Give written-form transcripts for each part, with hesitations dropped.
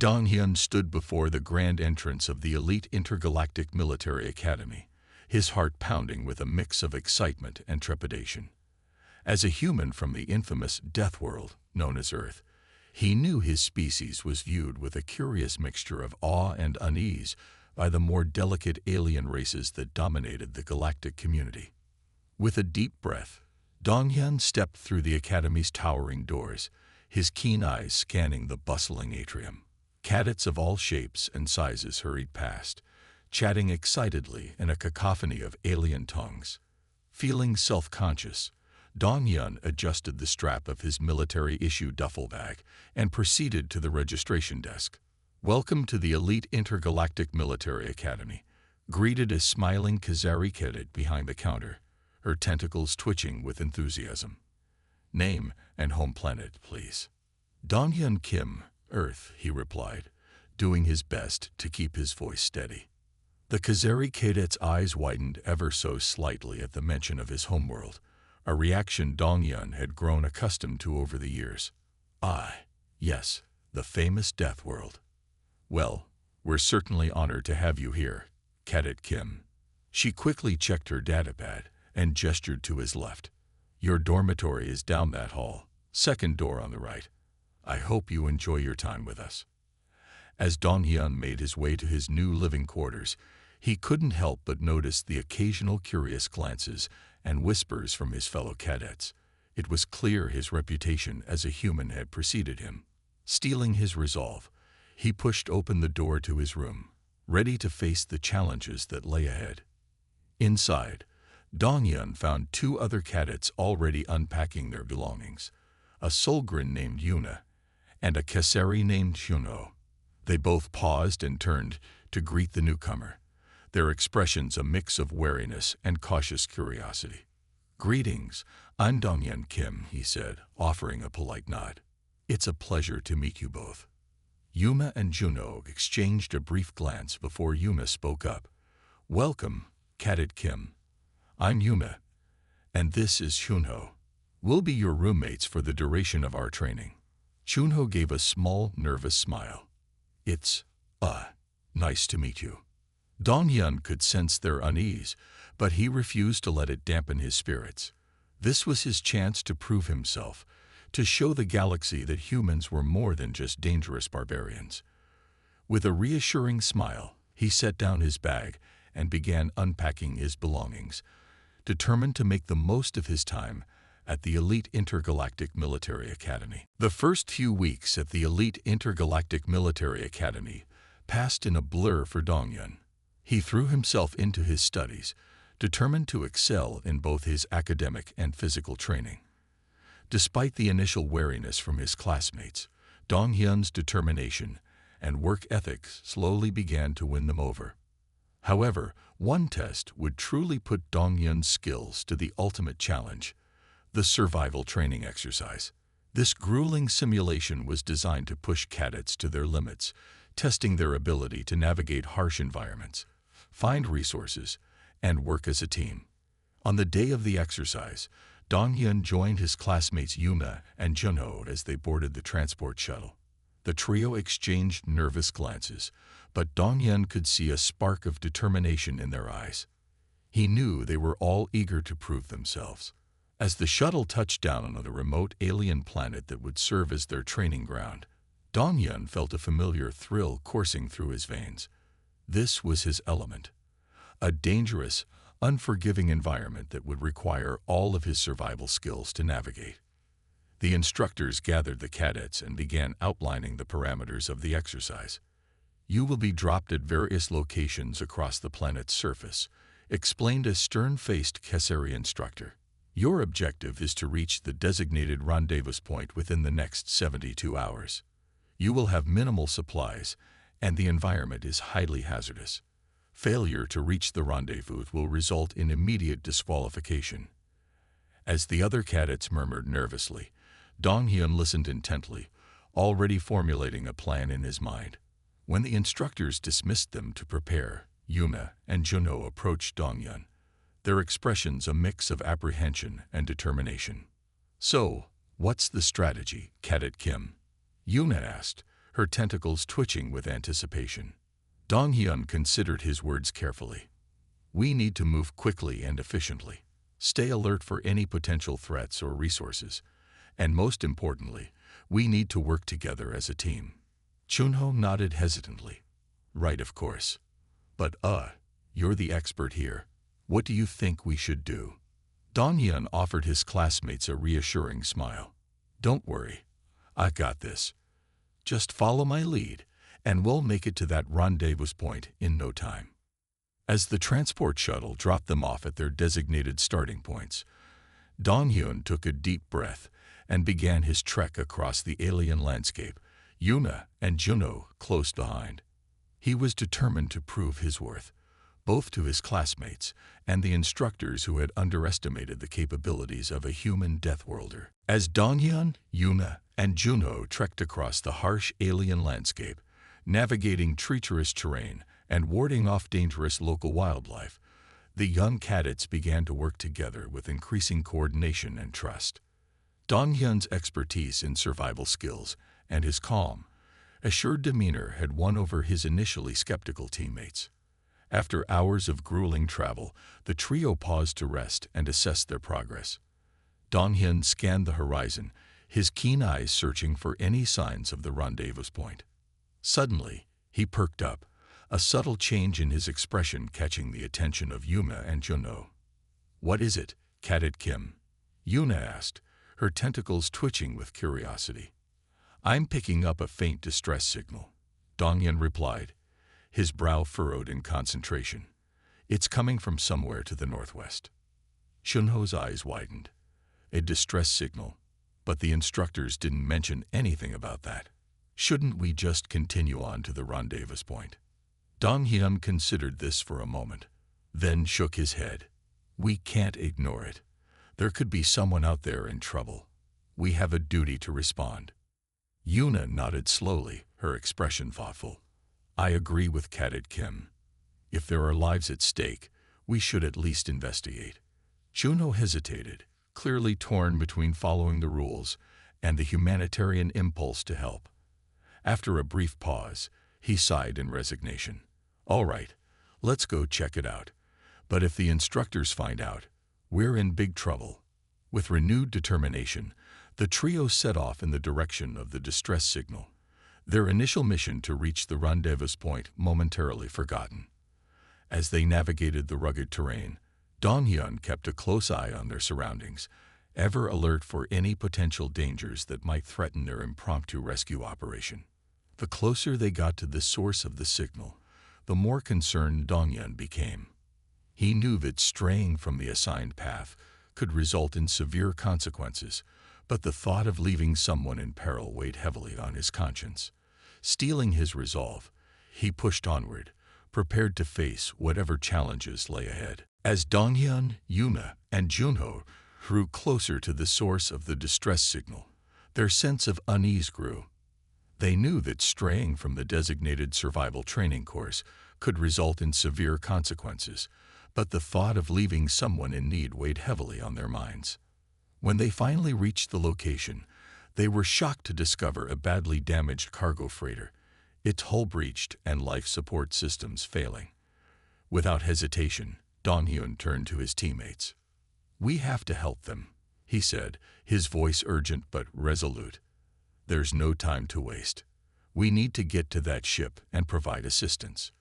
Dong Hyun stood before the grand entrance of the elite intergalactic military academy, his heart pounding with a mix of excitement and trepidation. As a human from the infamous Deathworld, known as Earth, he knew his species was viewed with a curious mixture of awe and unease by the more delicate alien races that dominated the galactic community. With a deep breath, Dong Hyun stepped through the academy's towering doors, his keen eyes scanning the bustling atrium. Cadets of all shapes and sizes hurried past, chatting excitedly in a cacophony of alien tongues. Feeling self-conscious, Dong Hyun adjusted the strap of his military-issue duffel bag and proceeded to the registration desk. "Welcome to the elite intergalactic military academy," greeted a smiling HFY cadet behind the counter, her tentacles twitching with enthusiasm. "Name and home planet, please." "Dong Hyun Kim, Earth," he replied, doing his best to keep his voice steady. The HFY cadet's eyes widened ever so slightly at the mention of his homeworld, a reaction Dong Hyun had grown accustomed to over the years. "Ah, yes, the famous Deathworld. Well, we're certainly honored to have you here, Cadet Kim." She quickly checked her datapad and gestured to his left. "Your dormitory is down that hall, second door on the right. I hope you enjoy your time with us." As Dong Hyun made his way to his new living quarters, he couldn't help but notice the occasional curious glances and whispers from his fellow cadets. It was clear his reputation as a human had preceded him. Steeling his resolve, he pushed open the door to his room, ready to face the challenges that lay ahead. Inside, Dong Hyun found two other cadets already unpacking their belongings, a Solgren named Yuna and a HFY named Junho. They both paused and turned to greet the newcomer, their expressions a mix of wariness and cautious curiosity. "Greetings, I'm Dong Hyun Kim," he said, offering a polite nod. "It's a pleasure to meet you both." Yuma and Junho exchanged a brief glance before Yuma spoke up. "Welcome, Cadet Kim. I'm Yuma, and this is Junho. We'll be your roommates for the duration of our training." Junho gave a small, nervous smile. "It's, nice to meet you." Dong Hyun could sense their unease, but he refused to let it dampen his spirits. This was his chance to prove himself, to show the galaxy that humans were more than just dangerous barbarians. With a reassuring smile, he set down his bag and began unpacking his belongings, determined to make the most of his time at the elite intergalactic military academy. The first few weeks at the elite intergalactic military academy passed in a blur for Dong Hyun. He threw himself into his studies, determined to excel in both his academic and physical training. Despite the initial wariness from his classmates, Dong Hyun's determination and work ethic slowly began to win them over. However, one test would truly put Dong Hyun's skills to the ultimate challenge: the survival training exercise. This grueling simulation was designed to push cadets to their limits, testing their ability to navigate harsh environments, find resources, and work as a team. On the day of the exercise, Dong Hyun joined his classmates Yuma and Junho as they boarded the transport shuttle. The trio exchanged nervous glances, but Dong Hyun could see a spark of determination in their eyes. He knew they were all eager to prove themselves. As the shuttle touched down on the remote alien planet that would serve as their training ground, Dong Hyun felt a familiar thrill coursing through his veins. This was his element, a dangerous, unforgiving environment that would require all of his survival skills to navigate. The instructors gathered the cadets and began outlining the parameters of the exercise. "You will be dropped at various locations across the planet's surface," explained a stern-faced HFY instructor. "Your objective is to reach the designated rendezvous point within the next 72 hours. You will have minimal supplies, and the environment is highly hazardous. Failure to reach the rendezvous will result in immediate disqualification." As the other cadets murmured nervously, Dong Hyun listened intently, already formulating a plan in his mind. When the instructors dismissed them to prepare, Yuma and Junho approached Dong Hyun, their expressions a mix of apprehension and determination. "So, what's the strategy, Cadet Kim?" Yuna asked, her tentacles twitching with anticipation. Dong-hyun considered his words carefully. We need to move quickly and efficiently. Stay alert for any potential threats or resources. And most importantly, we need to work together as a team. Chunho nodded hesitantly. Right, of course. But you're the expert here. What do you think we should do? Dong-hyun offered his classmates a reassuring smile. Don't worry. I got this. Just follow my lead, and we'll make it to that rendezvous point in no time. As the transport shuttle dropped them off at their designated starting points, Dong-hyun took a deep breath and began his trek across the alien landscape, Yuna and Juno close behind. He was determined to prove his worth, both to his classmates and the instructors who had underestimated the capabilities of a human Deathworlder. As Dong-hyun, Yuna, and Juno trekked across the harsh alien landscape, navigating treacherous terrain and warding off dangerous local wildlife, the young cadets began to work together with increasing coordination and trust. Dong-hyun's expertise in survival skills and his calm, assured demeanor had won over his initially skeptical teammates. After hours of grueling travel, the trio paused to rest and assess their progress. Dong-hyun scanned the horizon, his keen eyes searching for any signs of the rendezvous point. Suddenly, he perked up, a subtle change in his expression catching the attention of Yuna and Juno. What is it, Cadet Kim? Yuna asked, her tentacles twitching with curiosity. I'm picking up a faint distress signal, Dong-hyun replied, his brow furrowed in concentration. It's coming from somewhere to the northwest. Chunho's eyes widened. A distress signal, but the instructors didn't mention anything about that. Shouldn't we just continue on to the rendezvous point? Dong-hyun considered this for a moment, then shook his head. We can't ignore it. There could be someone out there in trouble. We have a duty to respond. Yuna nodded slowly, her expression thoughtful. I agree with Cadet Kim. If there are lives at stake, we should at least investigate. Juno hesitated, clearly torn between following the rules and the humanitarian impulse to help. After a brief pause, he sighed in resignation. All right, let's go check it out. But if the instructors find out, we're in big trouble. With renewed determination, the trio set off in the direction of the distress signal, their initial mission to reach the rendezvous point momentarily forgotten. As they navigated the rugged terrain, Dong-hyun kept a close eye on their surroundings, ever alert for any potential dangers that might threaten their impromptu rescue operation. The closer they got to the source of the signal, the more concerned Dong-hyun became. He knew that straying from the assigned path could result in severe consequences, but the thought of leaving someone in peril weighed heavily on his conscience. Steeling his resolve, he pushed onward, prepared to face whatever challenges lay ahead. As Dong-hyun, Yuna, and Junho drew closer to the source of the distress signal, their sense of unease grew. They knew that straying from the designated survival training course could result in severe consequences, but the thought of leaving someone in need weighed heavily on their minds. When they finally reached the location, they were shocked to discover a badly damaged cargo freighter, its hull breached and life support systems failing. Without hesitation, Dong-hyun turned to his teammates. We have to help them, he said, his voice urgent but resolute. There's no time to waste. We need to get to that ship and provide assistance.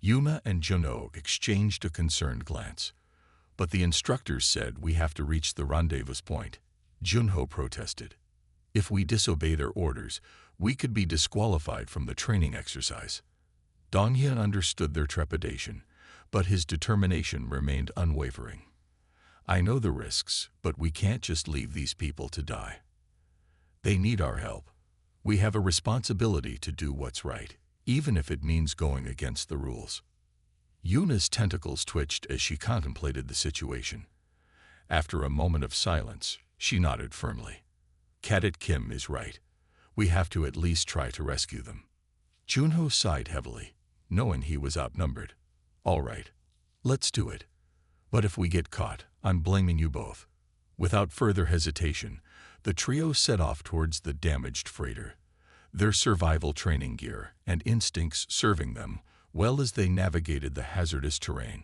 Yuna and Juno exchanged a concerned glance. But the instructors said we have to reach the rendezvous point, Junho protested. If we disobey their orders, we could be disqualified from the training exercise. Dong-hyun understood their trepidation, but his determination remained unwavering. I know the risks, but we can't just leave these people to die. They need our help. We have a responsibility to do what's right, even if it means going against the rules. Yuna's tentacles twitched as she contemplated the situation. After a moment of silence, she nodded firmly. Cadet Kim is right. We have to at least try to rescue them. Junho sighed heavily, knowing he was outnumbered. All right, let's do it. But if we get caught, I'm blaming you both. Without further hesitation, the trio set off towards the damaged freighter. their survival training gear and instincts serving them well as they navigated the hazardous terrain.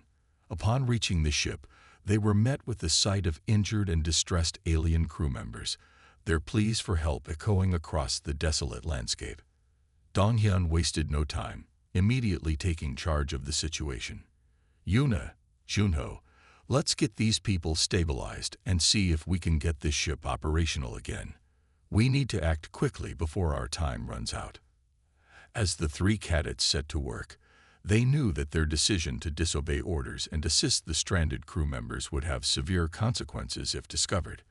Upon reaching the ship, they were met with the sight of injured and distressed alien crew members, their pleas for help echoing across the desolate landscape. Dong-hyun wasted no time, immediately taking charge of the situation. "Yuna, Junho, let's get these people stabilized and see if we can get this ship operational again. We need to act quickly before our time runs out." As the three cadets set to work, they knew that their decision to disobey orders and assist the stranded crew members would have severe consequences if discovered.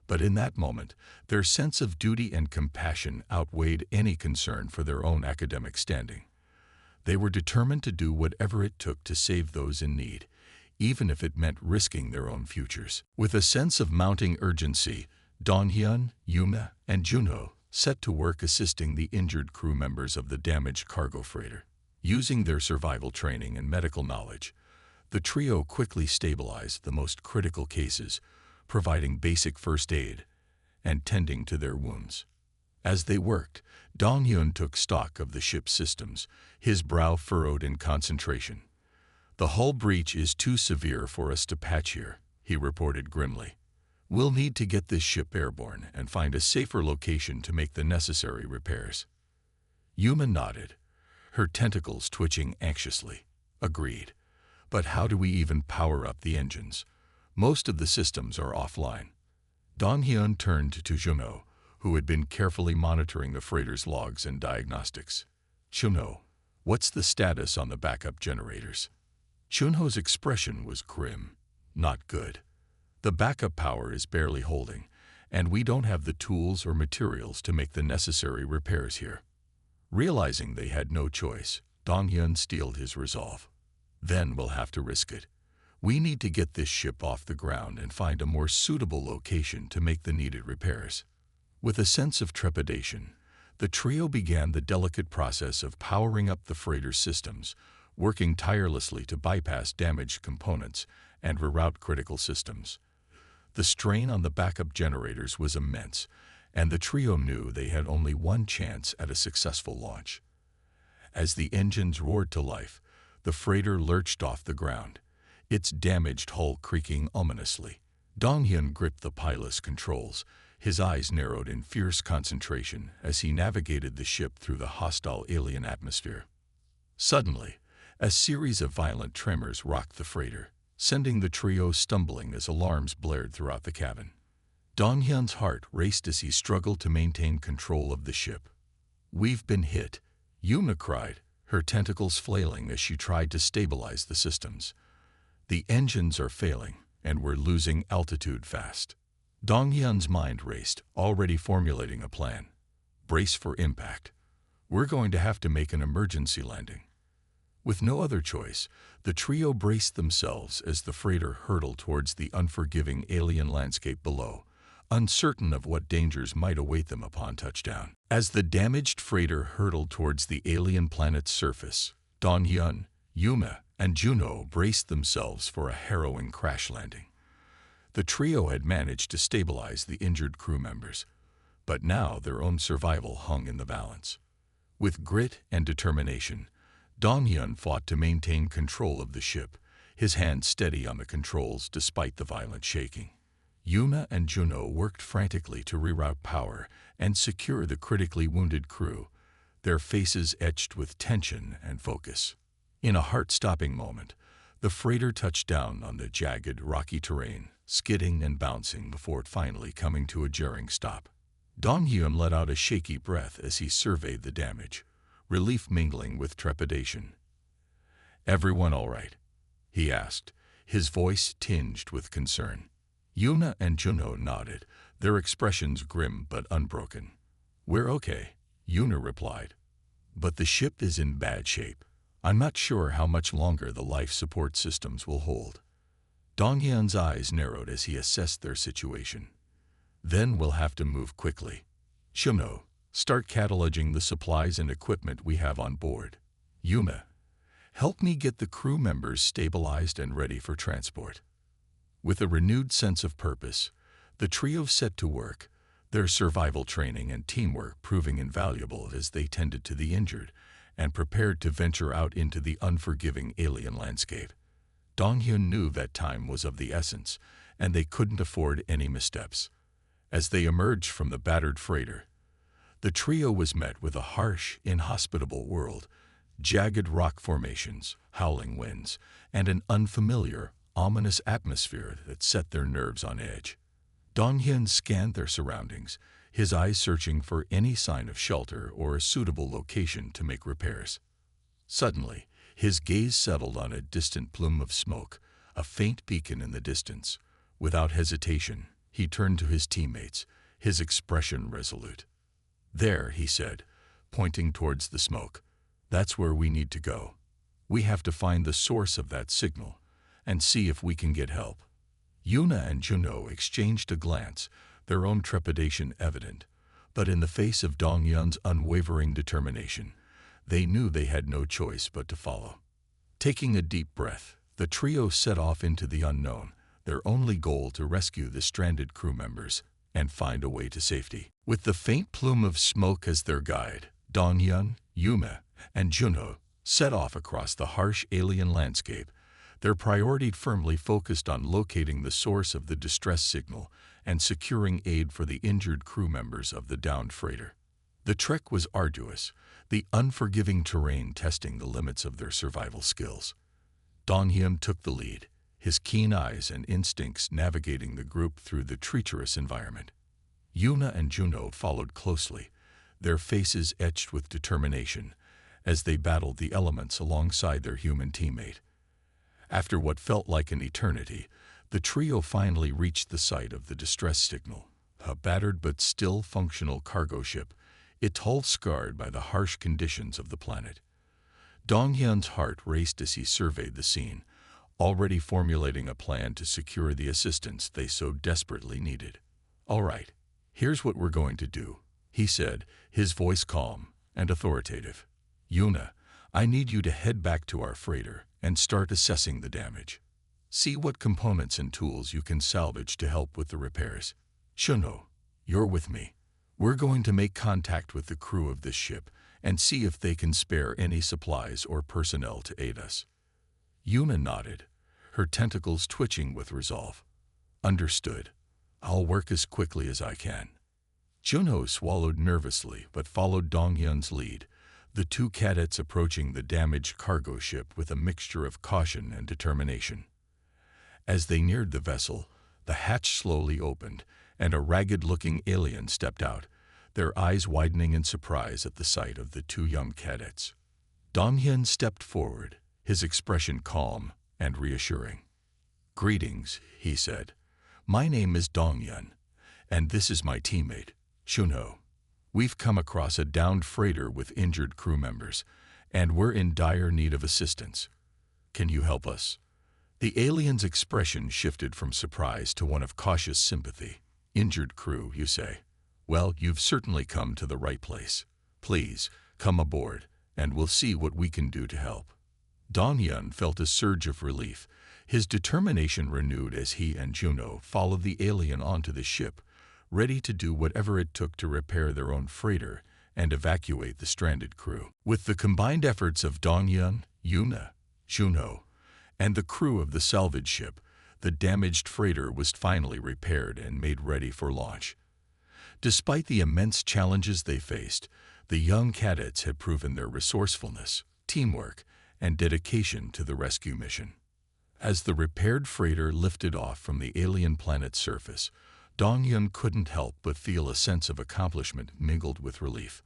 But in that moment, their sense of duty and compassion outweighed any concern for their own academic standing. They were determined to do whatever it took to save those in need, even if it meant risking their own futures. With a sense of mounting urgency, Dong-hyun, Yuna, and Junho set to work assisting the injured crew members of the damaged cargo freighter. Using their survival training and medical knowledge, the trio quickly stabilized the most critical cases, providing basic first aid and tending to their wounds. As they worked, Dong-hyun took stock of the ship's systems, his brow furrowed in concentration. "The hull breach is too severe for us to patch here," he reported grimly. "We'll need to get this ship airborne and find a safer location to make the necessary repairs." Yuma nodded, her tentacles twitching anxiously. "Agreed. But how do we even power up the engines? Most of the systems are offline." Dong-hyun turned to Junho, who had been carefully monitoring the freighter's logs and diagnostics. "Junho, what's the status on the backup generators?" Junho's expression was grim. "Not good. The backup power is barely holding, and we don't have the tools or materials to make the necessary repairs here." Realizing they had no choice, Dong-hyun steeled his resolve. "Then we'll have to risk it. We need to get this ship off the ground and find a more suitable location to make the needed repairs." With a sense of trepidation, the trio began the delicate process of powering up the freighter's systems, working tirelessly to bypass damaged components and reroute critical systems. The strain on the backup generators was immense, and the trio knew they had only one chance at a successful launch. As the engines roared to life, the freighter lurched off the ground, its damaged hull creaking ominously. Dong-hyun gripped the pilot's controls, his eyes narrowed in fierce concentration as he navigated the ship through the hostile alien atmosphere. Suddenly, a series of violent tremors rocked the freighter, sending the trio stumbling as alarms blared throughout the cabin. Dong-hyun's heart raced as he struggled to maintain control of the ship. "We've been hit," Yuna cried, her tentacles flailing as she tried to stabilize the systems. "The engines are failing, and we're losing altitude fast." Dong-hyun's mind raced, already formulating a plan. "Brace for impact. We're going to have to make an emergency landing." With no other choice, the trio braced themselves as the freighter hurtled towards the unforgiving alien landscape below, uncertain of what dangers might await them upon touchdown. As the damaged freighter hurtled towards the alien planet's surface, Dong-hyun, Yuma, and Junho braced themselves for a harrowing crash landing. The trio had managed to stabilize the injured crew members, but now their own survival hung in the balance. With grit and determination, Dong-hyun fought to maintain control of the ship, his hand steady on the controls despite the violent shaking. Yuma and Junho worked frantically to reroute power and secure the critically wounded crew, their faces etched with tension and focus. In a heart-stopping moment, the freighter touched down on the jagged, rocky terrain, skidding and bouncing before finally coming to a jarring stop. Dong-hyun let out a shaky breath as he surveyed the damage, relief mingling with trepidation. "Everyone all right?" he asked, his voice tinged with concern. Yuna and Junho nodded, their expressions grim but unbroken. "We're okay," Yuna replied. "But the ship is in bad shape. I'm not sure how much longer the life support systems will hold." Dong-hyun's eyes narrowed as he assessed their situation. "Then we'll have to move quickly. Junho, start cataloging the supplies and equipment we have on board. Yuma, help me get the crew members stabilized and ready for transport." With a renewed sense of purpose, the trio set to work, their survival training and teamwork proving invaluable as they tended to the injured and prepared to venture out into the unforgiving alien landscape. Dong-hyun knew that time was of the essence, and they couldn't afford any missteps. As they emerged from the battered freighter, the trio was met with a harsh, inhospitable world, jagged rock formations, howling winds, and an unfamiliar, ominous atmosphere that set their nerves on edge. Dong-hyun scanned their surroundings, his eyes searching for any sign of shelter or a suitable location to make repairs. Suddenly, his gaze settled on a distant plume of smoke, a faint beacon in the distance. Without hesitation, he turned to his teammates, his expression resolute. "There," he said, pointing towards the smoke. "That's where we need to go. We have to find the source of that signal and see if we can get help." Yuna and Juno exchanged a glance, their own trepidation evident, but in the face of Dong-hyun's unwavering determination, they knew they had no choice but to follow. Taking a deep breath, the trio set off into the unknown, their only goal to rescue the stranded crew members and find a way to safety. With the faint plume of smoke as their guide, Dong-hyun, Yuna, and Juno set off across the harsh alien landscape, their priority firmly focused on locating the source of the distress signal and securing aid for the injured crew members of the downed freighter. The trek was arduous, the unforgiving terrain testing the limits of their survival skills. Dong-hyun took the lead, his keen eyes and instincts navigating the group through the treacherous environment. Yuna and Juno followed closely, their faces etched with determination as they battled the elements alongside their human teammate. After what felt like an eternity, the trio finally reached the site of the distress signal, a battered but still functional cargo ship, its hull scarred by the harsh conditions of the planet. Dong-hyun's heart raced as he surveyed the scene, already formulating a plan to secure the assistance they so desperately needed. "All right, here's what we're going to do," he said, his voice calm and authoritative. "Yuna, I need you to head back to our freighter and start assessing the damage. See what components and tools you can salvage to help with the repairs. Juno, you're with me. We're going to make contact with the crew of this ship and see if they can spare any supplies or personnel to aid us." Yuna nodded, her tentacles twitching with resolve. "Understood. I'll work as quickly as I can." Juno swallowed nervously but followed Dong-hyun's lead, the two cadets approaching the damaged cargo ship with a mixture of caution and determination. As they neared the vessel, the hatch slowly opened, and a ragged-looking alien stepped out, their eyes widening in surprise at the sight of the two young cadets. Dong-hyun stepped forward, his expression calm and reassuring. "Greetings," he said. "My name is Dong-hyun, and this is my teammate, Juno. We've come across a downed freighter with injured crew members, and we're in dire need of assistance. Can you help us?" The alien's expression shifted from surprise to one of cautious sympathy. "Injured crew, you say? Well, you've certainly come to the right place. Please, come aboard, and we'll see what we can do to help." Dong-hyun felt a surge of relief, his determination renewed as he and Juno followed the alien onto the ship, ready to do whatever it took to repair their own freighter and evacuate the stranded crew. With the combined efforts of Dong-hyun, Yuna, Juno, and the crew of the salvage ship, the damaged freighter was finally repaired and made ready for launch. Despite the immense challenges they faced, the young cadets had proven their resourcefulness, teamwork, and dedication to the rescue mission. As the repaired freighter lifted off from the alien planet's surface, Dong-hyun couldn't help but feel a sense of accomplishment mingled with relief.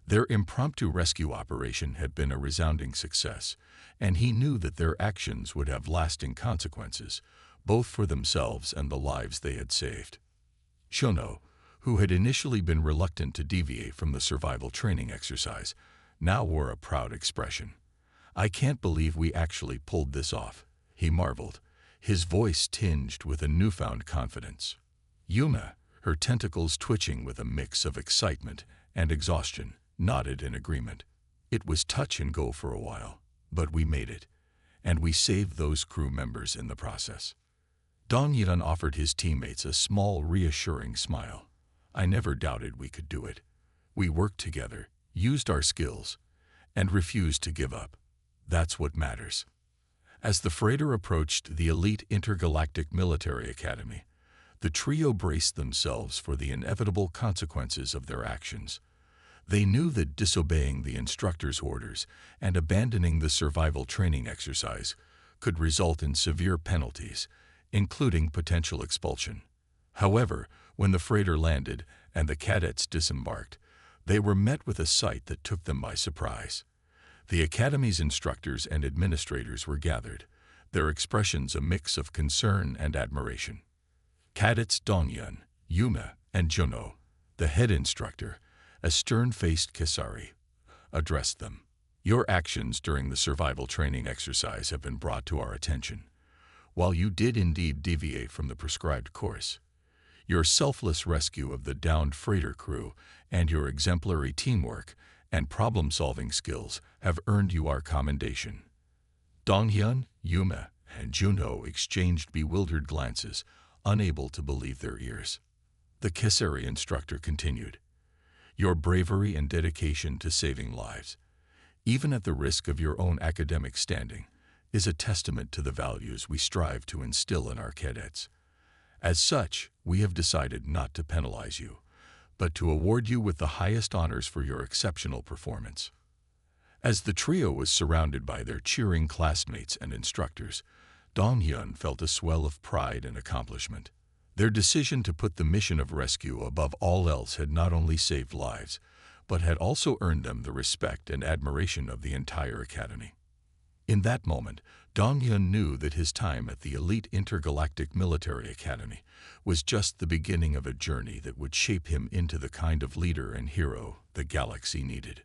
Their impromptu rescue operation had been a resounding success, and he knew that their actions would have lasting consequences, both for themselves and the lives they had saved. Juno, who had initially been reluctant to deviate from the survival training exercise, now wore a proud expression. "I can't believe we actually pulled this off," he marveled, his voice tinged with a newfound confidence. Yuna, her tentacles twitching with a mix of excitement and exhaustion, nodded in agreement. "It was touch and go for a while, but we made it, and we saved those crew members in the process." Dong-hyun offered his teammates a small, reassuring smile. I never doubted we could do it. We worked together, used our skills, and refused to give up. That's what matters. As the freighter approached the elite intergalactic military academy, the trio braced themselves for the inevitable consequences of their actions. They knew that disobeying the instructor's orders and abandoning the survival training exercise could result in severe penalties, including potential expulsion. However, when the freighter landed and the cadets disembarked, they were met with a sight that took them by surprise. The Academy's instructors and administrators were gathered, their expressions a mix of concern and admiration. Cadets Dongyun, Yuma, and Juno, the head instructor, a stern-faced Kesari, addressed them. Your actions during the survival training exercise have been brought to our attention. While you did indeed deviate from the prescribed course, your selfless rescue of the downed freighter crew and your exemplary teamwork and problem-solving skills have earned you our commendation. Donghyun, Yuma, and Juno exchanged bewildered glances, unable to believe their ears. The Kesari instructor continued, Your bravery and dedication to saving lives, even at the risk of your own academic standing, is a testament to the values we strive to instill in our cadets. As such, we have decided not to penalize you, but to award you with the highest honors for your exceptional performance. As the trio was surrounded by their cheering classmates and instructors, Donghyun felt a swell of pride and accomplishment. Their decision to put the mission of rescue above all else had not only saved lives, but had also earned them the respect and admiration of the entire academy. In that moment, Donghyun knew that his time at the elite intergalactic military academy was just the beginning of a journey that would shape him into the kind of leader and hero the galaxy needed.